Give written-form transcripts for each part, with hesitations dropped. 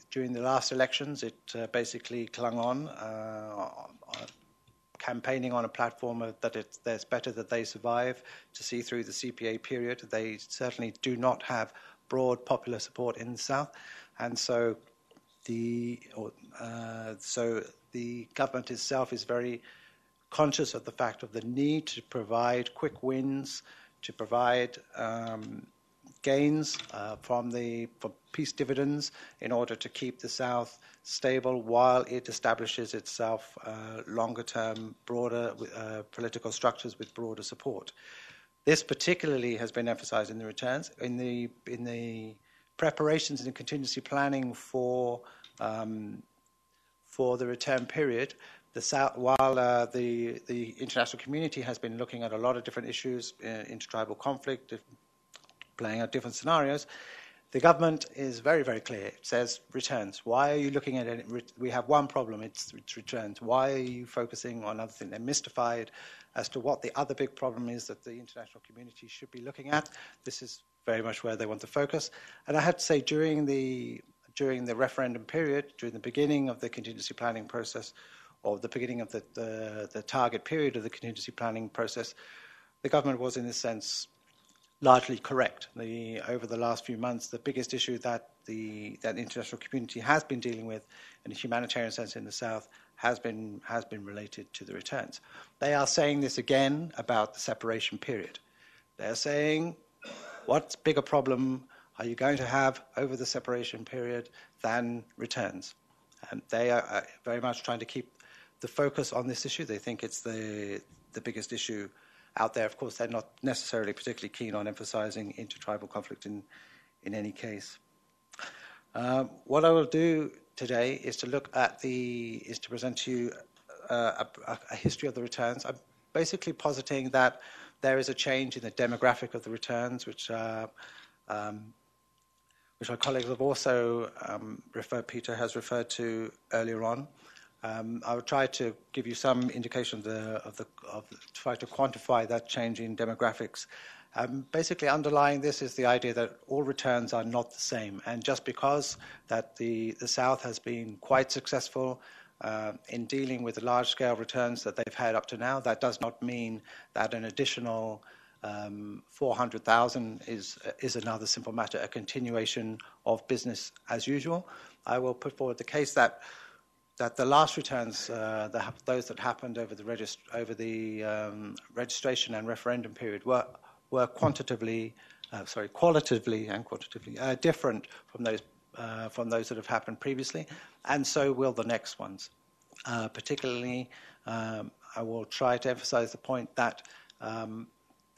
during the last elections, it basically clung on, campaigning on a platform that it's better that they survive to see through the CPA period. They certainly do not have broad popular support in the South, and so the government itself is very conscious of the fact of the need to provide quick wins, to provide gains from peace dividends in order to keep the South stable while it establishes itself longer-term, broader political structures with broader support. This particularly has been emphasized in the returns, in the preparations and contingency planning for the return period. The South, while the international community has been looking at a lot of different issues, intertribal conflict, playing out different scenarios, the government is very, very clear. It says returns. Why are you looking at it? We have one problem, it's returns. Why are you focusing on other things? They're mystified as to what the other big problem is that the international community should be looking at. This is very much where they want to focus. And I have to say, during the referendum period, during the beginning of the contingency planning process, or the beginning of the target period of the contingency planning process, the government was, in this sense, largely correct. Over the last few months, the biggest issue that the international community has been dealing with, in a humanitarian sense, in the South, has been related to the returns. They are saying this again about the separation period. They are saying, what bigger problem are you going to have over the separation period than returns? And they are very much trying to keep the focus on this issue. They think it's the biggest issue out there. Of course, they're not necessarily particularly keen on emphasizing intertribal conflict in any case. What I will do today is to present to you a history of the returns. I'm basically positing that there is a change in the demographic of the returns, which our colleagues have also Peter has referred to earlier on. I will try to give you some indication of try to quantify that change in demographics. Basically, underlying this is the idea that all returns are not the same, and just because that the South has been quite successful in dealing with the large-scale returns that they've had up to now, that does not mean that an additional 400,000 is another simple matter, a continuation of business as usual. I will put forward the case that the last returns, those that happened over the registration and referendum period, were qualitatively and quantitatively different from those that have happened previously, and so will the next ones. Particularly, I will try to emphasize the point that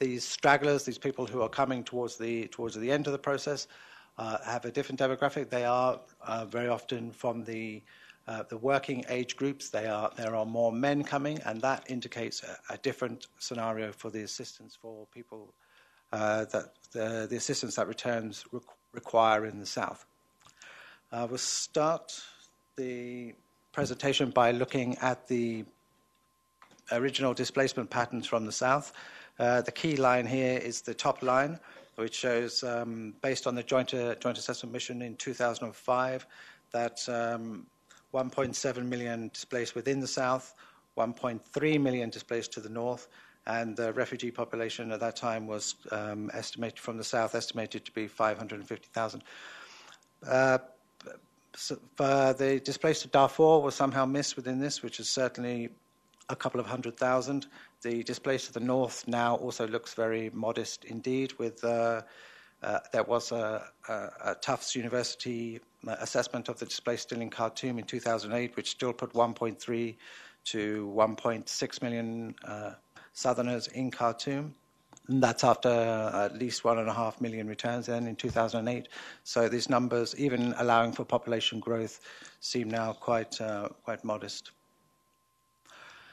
these stragglers, these people who are coming towards the end of the process, have a different demographic. They are very often from the working age groups. There are more men coming, and that indicates a different scenario for the assistance for people the assistance that returns require in the South. We'll start the presentation by looking at the original displacement patterns from the South. The key line here is the top line, which shows, based on the Joint Assessment Mission in 2005, that 1.7 million displaced within the South, 1.3 million displaced to the north, and the refugee population at that time was estimated from the South, estimated to be 550,000. The displaced to Darfur was somehow missed within this, which is certainly a couple of 100,000. The displaced to the north now also looks very modest indeed, with there was a Tufts University assessment of the displaced still in Khartoum in 2008, which still put 1.3 to 1.6 million Southerners in Khartoum. And that's after at least 1.5 million returns then in 2008. So these numbers, even allowing for population growth, seem now quite modest.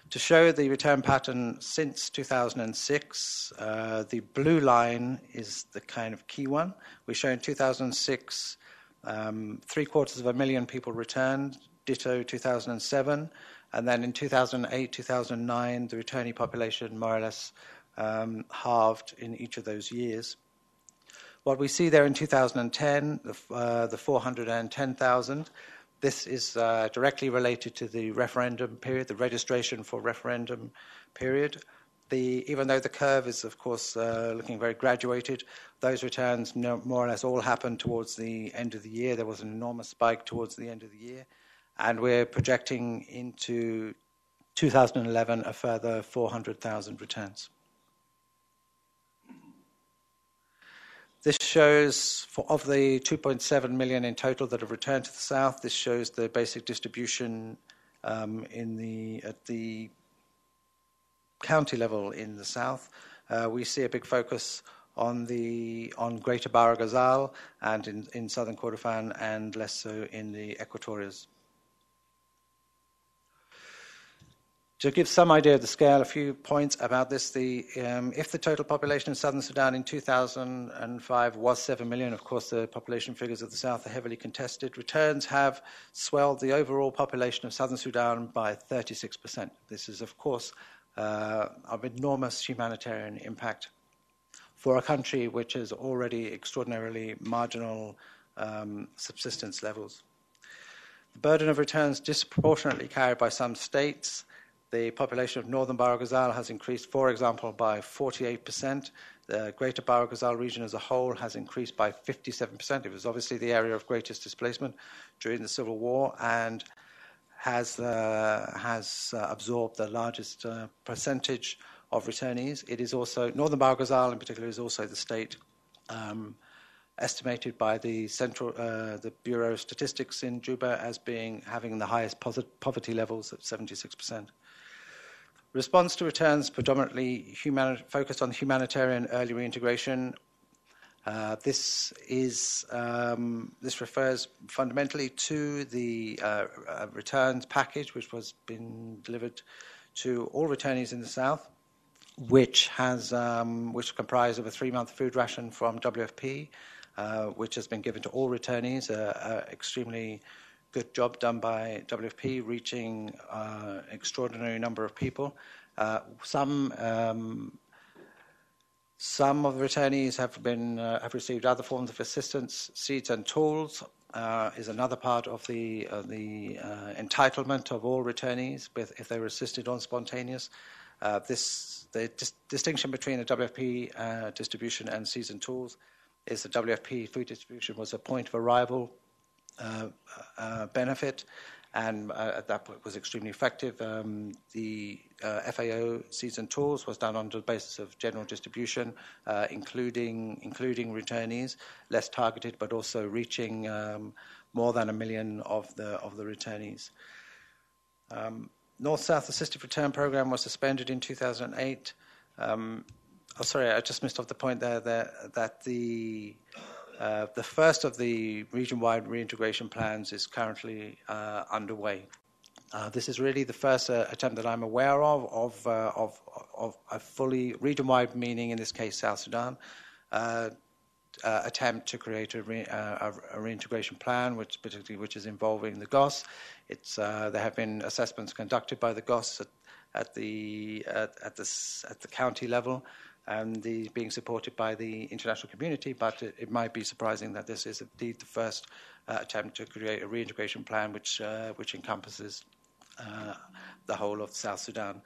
To show the return pattern since 2006, the blue line is the kind of key one. We show in 2006, 750,000 people returned, ditto 2007, and then in 2008, 2009, the returnee population more or less halved in each of those years. What we see there in 2010, the 410,000, this is directly related to the referendum period, the registration for referendum period. Even though the curve is, of course, looking very graduated, those returns more or less all happened towards the end of the year. There was an enormous spike towards the end of the year, and we're projecting into 2011 a further 400,000 returns. This shows, of the 2.7 million in total that have returned to the south, this shows the basic distribution at the county level in the south. We see a big focus on Greater Bahr Ghazal and in southern Kordofan, and less so in the Equatorias. To give some idea of the scale, a few points about this. If the total population in southern Sudan in 2005 was 7 million, of course the population figures of the south are heavily contested. Returns have swelled the overall population of southern Sudan by 36%. This is, of course, of enormous humanitarian impact for a country which is already extraordinarily marginal subsistence levels. The burden of returns disproportionately carried by some states. The population of northern Bahr Ghazal has increased, for example, by 48%. The Greater Bahr Ghazal region as a whole has increased by 57%. It was obviously the area of greatest displacement during the Civil War and has absorbed the largest percentage of returnees. It is also, northern Bahr Ghazal in particular, is also the state estimated by the Bureau of Statistics in Juba as having the highest poverty levels at 76%. Response to returns predominantly focused on humanitarian early reintegration. This refers fundamentally to the returns package, which was been delivered to all returnees in the south, which comprised of a 3-month food ration from WFP, which has been given to all returnees. Extremely good job done by WFP, reaching an extraordinary number of people. Some of the returnees have received other forms of assistance. Seeds and tools is another part of the entitlement of all returnees if they were assisted on spontaneous. The distinction between the WFP distribution and seeds and tools is the WFP food distribution was a point of arrival benefit, and that was extremely effective. The FAO seeds and tools was done on the basis of general distribution, including returnees, less targeted, but also reaching more than 1 million of the returnees. North-South Assisted Return Program was suspended in 2008. Sorry, I just missed off the point there that the first of the region-wide reintegration plans is currently underway. This is really the first attempt that I'm aware of a fully region-wide, meaning in this case South Sudan, attempt to create a reintegration plan, which is involving the GOS. There have been assessments conducted by the GOS at the county level, and being supported by the international community, but it might be surprising that this is indeed the first attempt to create a reintegration plan which encompasses the whole of South Sudan.